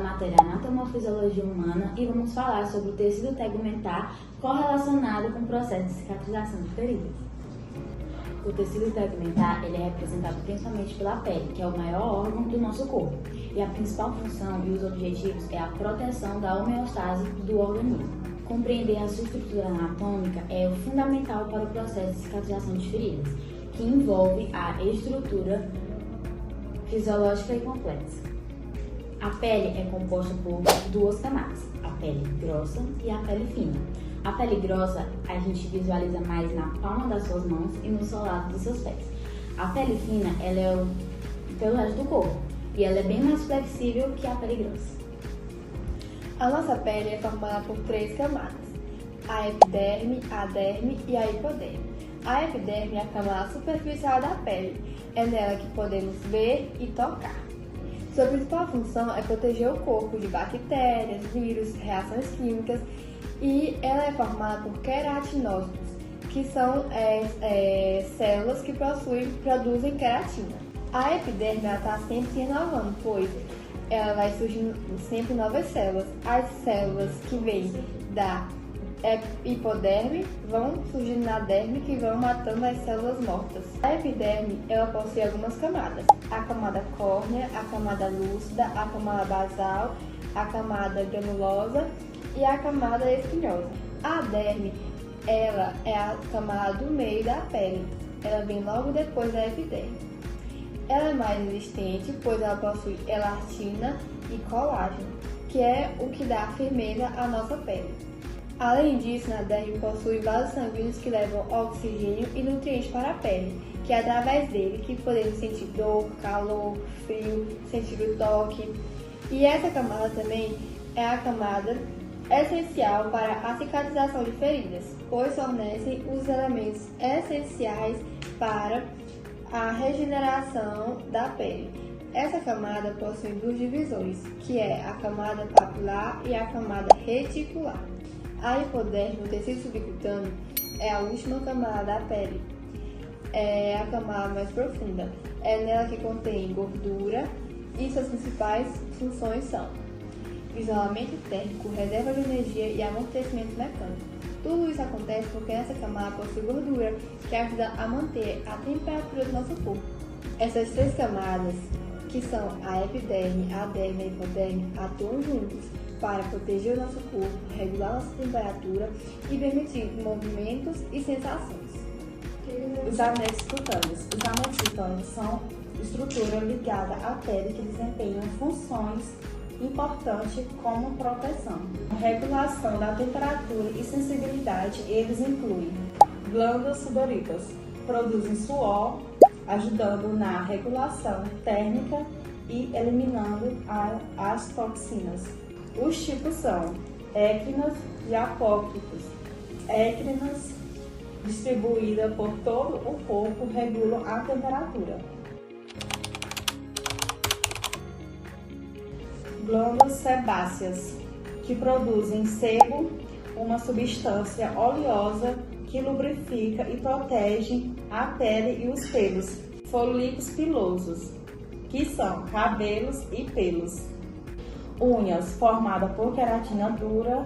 matéria Anatomofisiologia Humana e vamos falar sobre o tecido tegumentar correlacionado com o processo de cicatrização de feridas. O tecido tegumentar ele é representado principalmente pela pele, que é o maior órgão do nosso corpo, e a principal função e os objetivos é a proteção da homeostase do organismo. Compreender a sua estrutura anatômica é o fundamental para o processo de cicatrização de feridas, que envolve a estrutura fisiológica e complexa. A pele é composta por duas camadas, a pele grossa e a pele fina. A pele grossa a gente visualiza mais na palma das suas mãos e no solado dos seus pés. A pele fina ela é pelo resto do corpo e ela é bem mais flexível que a pele grossa. A nossa pele é formada por 3 camadas, a epiderme, a derme e a hipoderme. A epiderme é a camada superficial da pele, é nela que podemos ver e tocar. Sua principal função é proteger o corpo de bactérias, vírus, reações químicas e ela é formada por queratinócitos, que são células que produzem queratina. A epiderme está sempre se renovando, pois ela vai surgindo sempre novas células. As células que vêm da hipoderme vão surgindo na derme, que vão matando as células mortas. A epiderme ela possui algumas camadas: a camada córnea, a camada lúcida, a camada basal, a camada granulosa e a camada espinhosa. A derme ela é a camada do meio da pele. Ela vem logo depois da epiderme. Ela é mais resistente, pois ela possui elastina e colágeno, que é o que dá firmeza à nossa pele. Além disso, na derme possui vasos sanguíneos que levam oxigênio e nutrientes para a pele, que é através dele que podemos sentir dor, calor, frio, sentir o toque. E essa camada também é a camada essencial para a cicatrização de feridas, pois fornecem os elementos essenciais para a regeneração da pele. Essa camada possui 2 divisões, que é a camada papilar e a camada reticular. A hipoderme, o tecido subcutâneo, é a última camada da pele. É a camada mais profunda. É nela que contém gordura e suas principais funções são isolamento térmico, reserva de energia e amortecimento mecânico. Tudo isso acontece porque essa camada possui gordura que ajuda a manter a temperatura do nosso corpo. Essas 3 camadas, que são a epiderme, a derme e a hipoderme, atuam juntos para proteger o nosso corpo, regular nossa temperatura e permitir movimentos e sensações. Os anexos cutâneos. Os anexos cutâneos são estrutura ligada à pele que desempenham funções importantes como proteção. Regulação da temperatura e sensibilidade, eles incluem glândulas sudoríparas, produzem suor, ajudando na regulação térmica e eliminando as toxinas. Os tipos são écrinas e apócritas. Écrinas, distribuída por todo o corpo, regulam a temperatura. Glândulas sebáceas, que produzem sebo, uma substância oleosa que lubrifica e protege a pele e os pelos. Folículos pilosos, que são cabelos e pelos. Unhas, formadas por queratina dura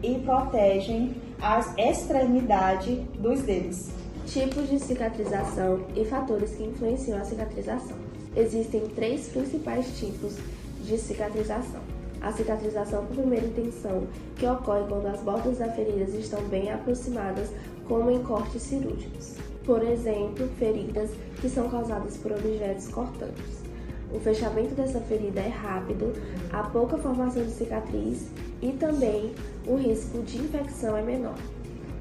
e protegem as extremidades dos dedos. Tipos de cicatrização e fatores que influenciam a cicatrização. Existem 3 principais tipos de cicatrização. A cicatrização por primeira intenção, que ocorre quando as bordas das feridas estão bem aproximadas, como em cortes cirúrgicos. Por exemplo, feridas que são causadas por objetos cortantes. O fechamento dessa ferida é rápido, há pouca formação de cicatriz e também o risco de infecção é menor.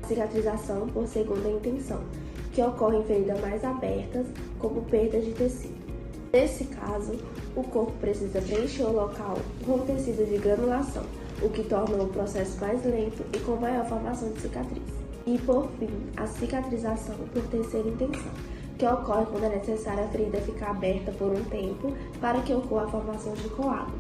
A cicatrização por segunda intenção, que ocorre em feridas mais abertas, como perda de tecido. Nesse caso, o corpo precisa preencher o local com tecido de granulação, o que torna o processo mais lento e com maior formação de cicatriz. E por fim, a cicatrização por terceira intenção, que ocorre quando é necessário a ferida ficar aberta por um tempo para que ocorra a formação de coágulo,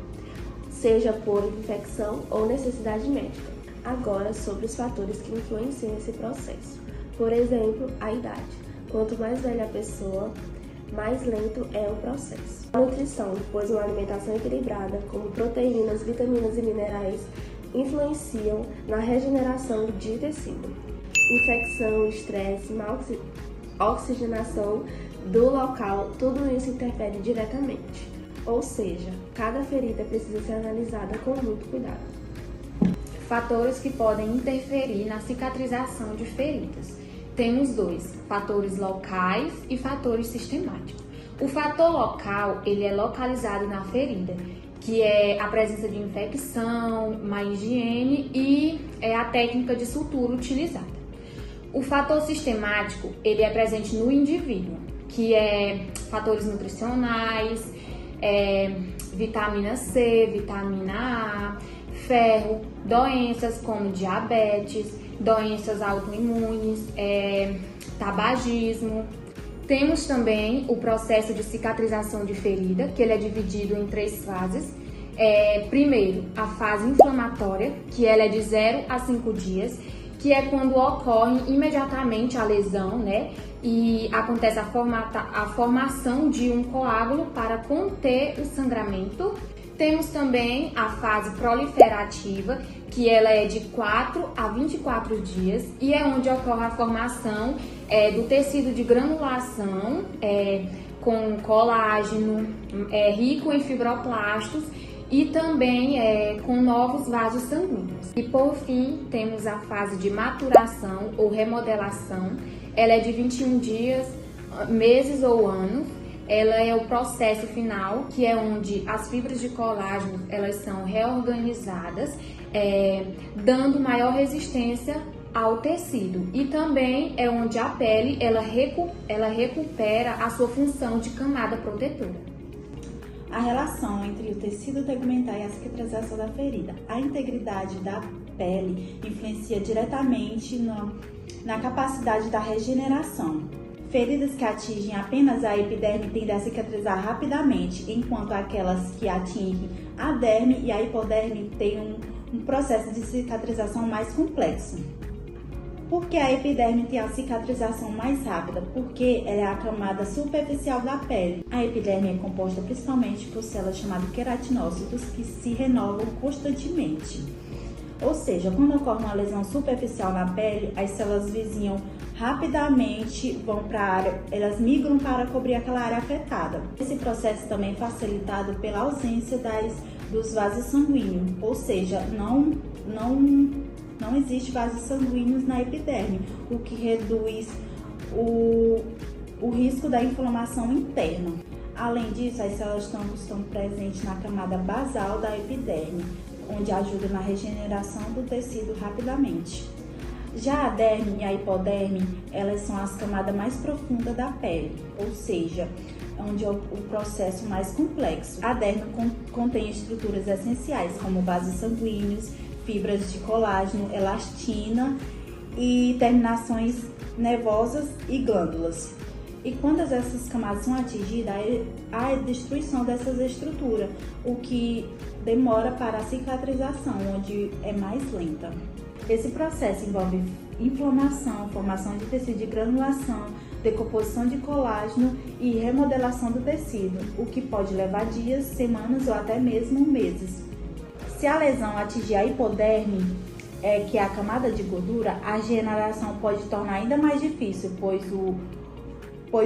seja por infecção ou necessidade médica. Agora, sobre os fatores que influenciam esse processo. Por exemplo, a idade. Quanto mais velha a pessoa, mais lento é o processo. A nutrição, pois uma alimentação equilibrada, como proteínas, vitaminas e minerais, influenciam na regeneração de tecido. Infecção, estresse, má oxigenação do local, tudo isso interfere diretamente. Ou seja, cada ferida precisa ser analisada com muito cuidado. Fatores que podem interferir na cicatrização de feridas. Temos dois, fatores locais e fatores sistemáticos. O fator local, ele é localizado na ferida, que é a presença de infecção, má higiene e a técnica de sutura utilizada. O fator sistemático, ele é presente no indivíduo, que é fatores nutricionais, vitamina C, vitamina A, ferro, doenças como diabetes, doenças autoimunes, tabagismo. Temos também o processo de cicatrização de ferida, que ele é dividido em 3 fases. Primeiro, a fase inflamatória, que ela é de 0 a 5 dias, que é quando ocorre imediatamente a lesão, né? E acontece a formação de um coágulo para conter o sangramento. Temos também a fase proliferativa, que ela é de 4 a 24 dias e é onde ocorre a formação do tecido de granulação com colágeno, rico em fibroplastos e também com novos vasos sanguíneos. E por fim, temos a fase de maturação ou remodelação. Ela é de 21 dias, meses ou anos. Ela é o processo final, que é onde as fibras de colágeno elas são reorganizadas, dando maior resistência ao tecido. E também é onde a pele ela recupera a sua função de camada protetora. A relação entre o tecido tegumentar e a cicatrização da ferida. A integridade da pele influencia diretamente na capacidade da regeneração. Feridas que atingem apenas a epiderme tendem a cicatrizar rapidamente, enquanto aquelas que atingem a derme e a hipoderme têm um processo de cicatrização mais complexo. Por que a epiderme tem a cicatrização mais rápida? Porque ela é a camada superficial da pele. A epiderme é composta principalmente por células chamadas queratinócitos que se renovam constantemente. Ou seja, quando ocorre uma lesão superficial na pele, as células vizinhas rapidamente vão para a área, elas migram para cobrir aquela área afetada. Esse processo também é facilitado pela ausência dos vasos sanguíneos, ou seja, não existe vasos sanguíneos na epiderme, o que reduz o risco da inflamação interna. Além disso, as células estão presentes na camada basal da epiderme, onde ajuda na regeneração do tecido rapidamente. Já a derme e a hipoderme, elas são as camadas mais profundas da pele, ou seja, onde é o processo mais complexo. A derme contém estruturas essenciais, como vasos sanguíneos, fibras de colágeno, elastina e terminações nervosas e glândulas. E quando essas camadas são atingidas, há a destruição dessas estruturas, o que demora para a cicatrização, onde é mais lenta. Esse processo envolve inflamação, formação de tecido de granulação, decomposição de colágeno e remodelação do tecido, o que pode levar dias, semanas ou até mesmo meses. Se a lesão atingir a hipoderme, que é a camada de gordura, a regeneração pode tornar ainda mais difícil, pois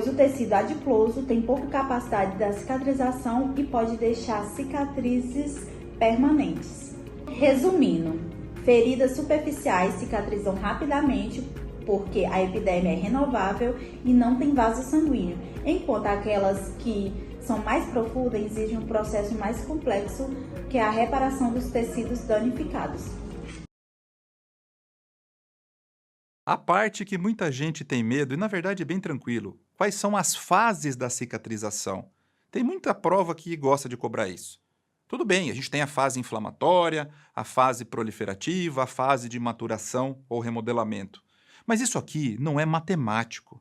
o tecido adiposo tem pouca capacidade da cicatrização e pode deixar cicatrizes permanentes. Resumindo, feridas superficiais cicatrizam rapidamente porque a epiderme é renovável e não tem vaso sanguíneo, enquanto aquelas que são mais profundas exigem um processo mais complexo, que é a reparação dos tecidos danificados. A parte que muita gente tem medo, e na verdade é bem tranquilo, quais são as fases da cicatrização? Tem muita prova que gosta de cobrar isso. Tudo bem, a gente tem a fase inflamatória, a fase proliferativa, a fase de maturação ou remodelamento. Mas isso aqui não é matemático.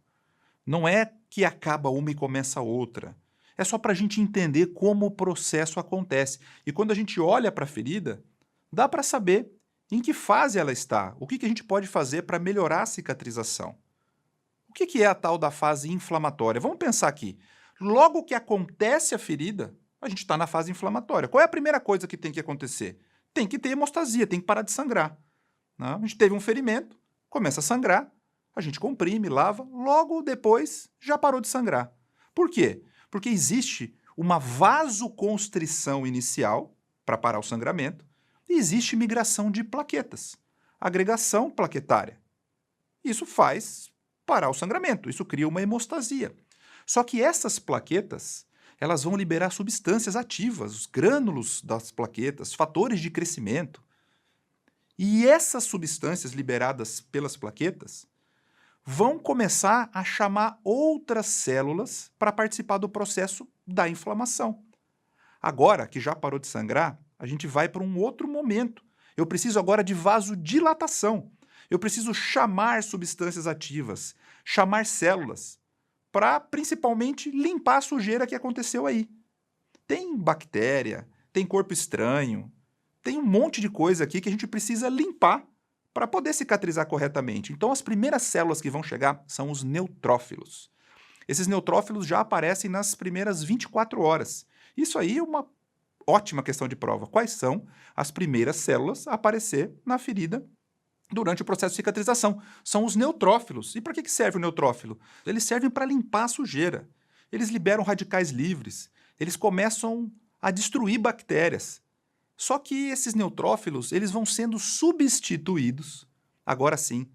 Não é que acaba uma e começa outra. É só para a gente entender como o processo acontece. E quando a gente olha para a ferida, dá para saber em que fase ela está, o que a gente pode fazer para melhorar a cicatrização. O que é a tal da fase inflamatória? Vamos pensar aqui. Logo que acontece a ferida, a gente está na fase inflamatória. Qual é a primeira coisa que tem que acontecer? Tem que ter hemostasia, tem que parar de sangrar. Né? A gente teve um ferimento, começa a sangrar, a gente comprime, lava, logo depois já parou de sangrar. Por quê? Porque existe uma vasoconstrição inicial para parar o sangramento e existe migração de plaquetas, agregação plaquetária. Isso faz parar o sangramento, isso cria uma hemostasia. Só que essas plaquetas, elas vão liberar substâncias ativas, os grânulos das plaquetas, fatores de crescimento. E essas substâncias liberadas pelas plaquetas vão começar a chamar outras células para participar do processo da inflamação. Agora que já parou de sangrar, a gente vai para um outro momento. Eu preciso agora de vasodilatação. Eu preciso chamar substâncias ativas, chamar células, para principalmente limpar a sujeira que aconteceu aí. Tem bactéria, tem corpo estranho, tem um monte de coisa aqui que a gente precisa limpar para poder cicatrizar corretamente. Então, as primeiras células que vão chegar são os neutrófilos. Esses neutrófilos já aparecem nas primeiras 24 horas. Isso aí é uma ótima questão de prova. Quais são as primeiras células a aparecer na ferida durante o processo de cicatrização? São os neutrófilos. E para que serve o neutrófilo? Eles servem para limpar a sujeira. Eles liberam radicais livres. Eles começam a destruir bactérias. Só que esses neutrófilos, eles vão sendo substituídos, agora sim,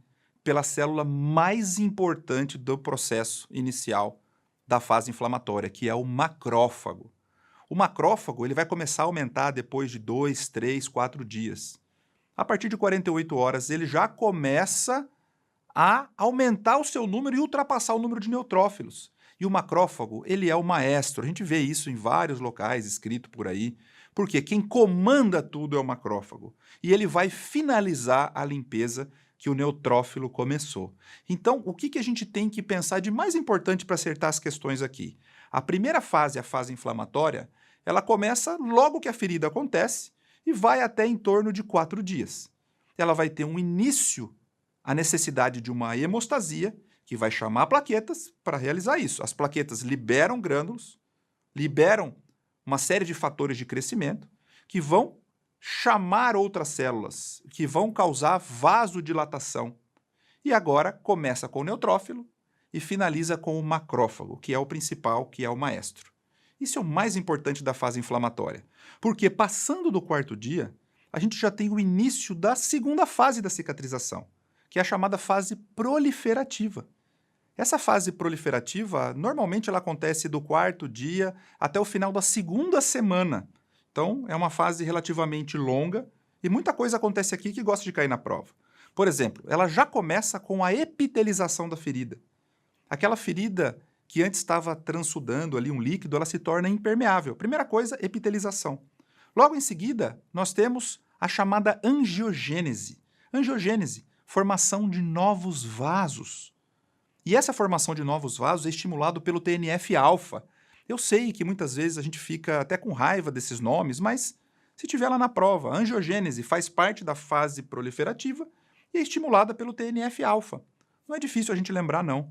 pela célula mais importante do processo inicial da fase inflamatória, que é o macrófago. O macrófago ele vai começar a aumentar depois de 2, 3, 4 dias. A partir de 48 horas, ele já começa a aumentar o seu número e ultrapassar o número de neutrófilos. E o macrófago, ele é o maestro. A gente vê isso em vários locais, escrito por aí. Porque quem comanda tudo é o macrófago. E ele vai finalizar a limpeza que o neutrófilo começou. Então, o que a gente tem que pensar de mais importante para acertar as questões aqui? A primeira fase, a fase inflamatória, ela começa logo que a ferida acontece e vai até em torno de 4 dias. Ela vai ter um início, a necessidade de uma hemostasia, que vai chamar plaquetas para realizar isso. As plaquetas liberam grânulos, liberam uma série de fatores de crescimento que vão chamar outras células, que vão causar vasodilatação. E agora começa com o neutrófilo e finaliza com o macrófago, que é o principal, que é o maestro. Isso é o mais importante da fase inflamatória, porque passando do 4º dia, a gente já tem o início da segunda fase da cicatrização, que é a chamada fase proliferativa. Essa fase proliferativa, normalmente ela acontece do 4º dia até o final da 2ª semana. Então, é uma fase relativamente longa e muita coisa acontece aqui que gosta de cair na prova. Por exemplo, ela já começa com a epitelização da ferida. Aquela ferida que antes estava transudando ali um líquido, ela se torna impermeável. Primeira coisa, epitelização. Logo em seguida, nós temos a chamada angiogênese. Angiogênese, formação de novos vasos. E essa formação de novos vasos é estimulado pelo TNF-alfa. Eu sei que muitas vezes a gente fica até com raiva desses nomes, mas se tiver lá na prova, a angiogênese faz parte da fase proliferativa e é estimulada pelo TNF-alfa. Não é difícil a gente lembrar, não.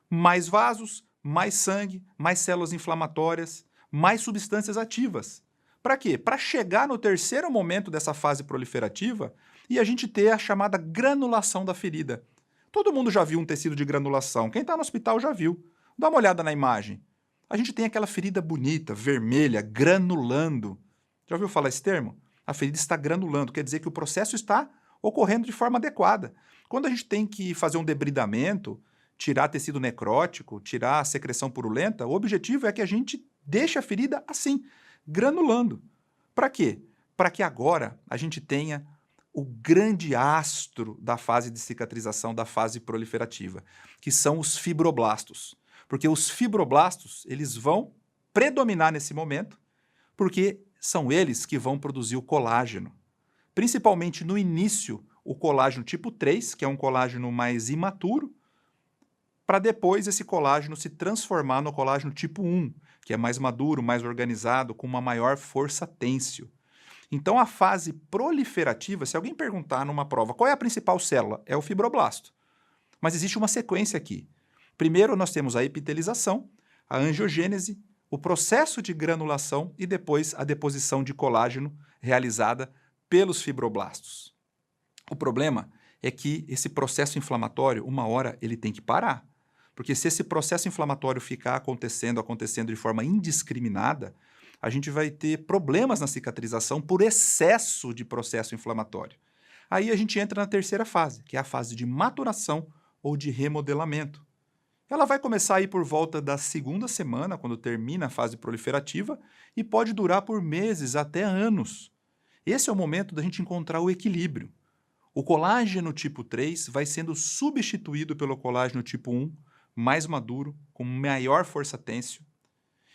Mais vasos, mais sangue, mais células inflamatórias, mais substâncias ativas. Para quê? Para chegar no 3º momento dessa fase proliferativa e a gente ter a chamada granulação da ferida. Todo mundo já viu um tecido de granulação. Quem está no hospital já viu. Dá uma olhada na imagem. A gente tem aquela ferida bonita, vermelha, granulando. Já ouviu falar esse termo? A ferida está granulando, quer dizer que o processo está ocorrendo de forma adequada. Quando a gente tem que fazer um debridamento, tirar tecido necrótico, tirar a secreção purulenta, o objetivo é que a gente deixe a ferida assim, granulando. Para quê? Para que agora a gente tenha o grande astro da fase de cicatrização, da fase proliferativa, que são os fibroblastos. Porque os fibroblastos, eles vão predominar nesse momento, porque são eles que vão produzir o colágeno. Principalmente no início, o colágeno tipo 3, que é um colágeno mais imaturo, para depois esse colágeno se transformar no colágeno tipo 1, que é mais maduro, mais organizado, com uma maior força tênsio. Então, a fase proliferativa, se alguém perguntar numa prova qual é a principal célula, é o fibroblasto. Mas existe uma sequência aqui. Primeiro, nós temos a epitelização, a angiogênese, o processo de granulação e depois a deposição de colágeno realizada pelos fibroblastos. O problema é que esse processo inflamatório, uma hora, ele tem que parar. Porque se esse processo inflamatório ficar acontecendo de forma indiscriminada, a gente vai ter problemas na cicatrização por excesso de processo inflamatório. Aí a gente entra na terceira fase, que é a fase de maturação ou de remodelamento. Ela vai começar aí por volta da segunda semana, quando termina a fase proliferativa, e pode durar por meses até anos. Esse é o momento da gente encontrar o equilíbrio. O colágeno tipo 3 vai sendo substituído pelo colágeno tipo 1, mais maduro, com maior força têncil.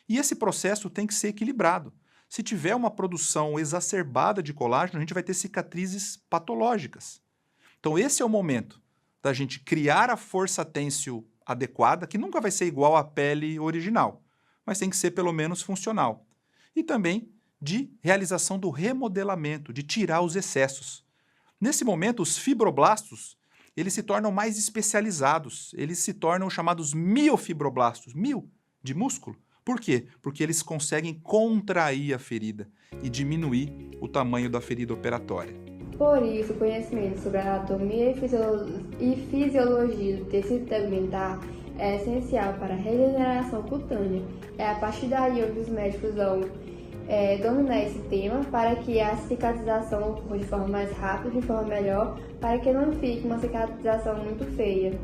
E esse processo tem que ser equilibrado. Se tiver uma produção exacerbada de colágeno, a gente vai ter cicatrizes patológicas. Então esse é o momento da gente criar a força têncil adequada, que nunca vai ser igual à pele original, mas tem que ser pelo menos funcional. E também de realização do remodelamento, de tirar os excessos. Nesse momento, os fibroblastos, eles se tornam mais especializados, eles se tornam chamados miofibroblastos, mio de músculo. Por quê? Porque eles conseguem contrair a ferida e diminuir o tamanho da ferida operatória. Por isso, o conhecimento sobre a anatomia e fisiologia do tecido tegmentar é essencial para a regeneração cutânea. É a partir daí onde os médicos vão dominar esse tema para que a cicatrização ocorra de forma mais rápida, de forma melhor, para que não fique uma cicatrização muito feia.